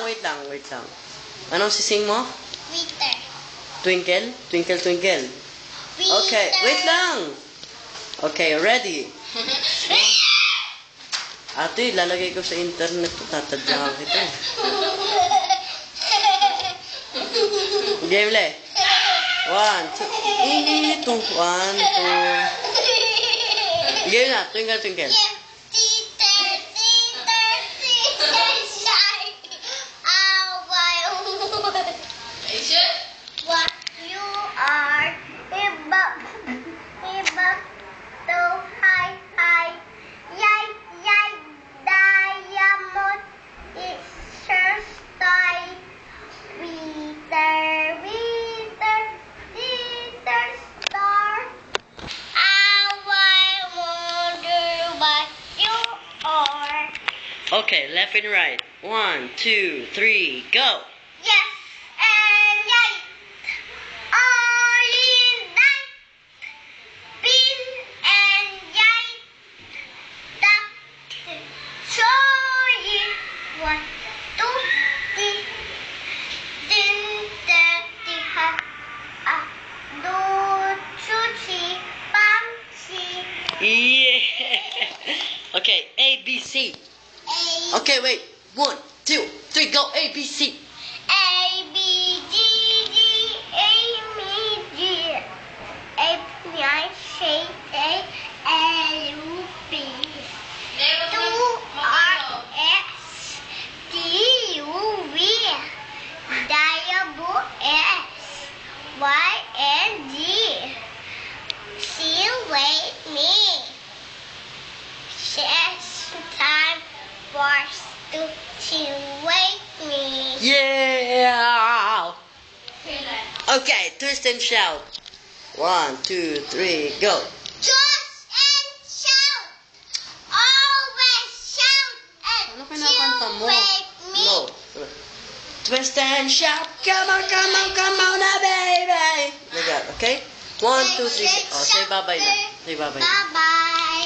wait lang. Anong sising mo? Winter. Twinkle? Twinkle, twinkle. Okay, wait lang. Okay, ready? Ate, lalagay ko sa internet to. Tatadyahan kita. Game le. 1, 2. 1, 2. Game na. Twinkle, twinkle. What you are, to high, yay, diamond, it's your style, Wither, star. I wonder what you are. Okay, left and right. 1, 2, 3, go. Yes, and yay, all in night, pin and yay, that show you what to do. Din dirty hat, do chuchi, bamsi. Yeah. Okay, A, B, C. Okay, wait. 1, 2, 3, go. A, B, C. A B G G A M G F I C A L U P 2 R S T U V W S Y N G. She wait me. It's time for to wake me. Yeah. Okay, twist and shout. 1, 2, 3, go. Just and shout. Always shout Ano and kinakanta mo? wake me. No. Twist and shout. Come on, now, baby. Like that, okay? 1, 2, 3. Oh, say bye-bye na. Say bye-bye na. Bye-bye.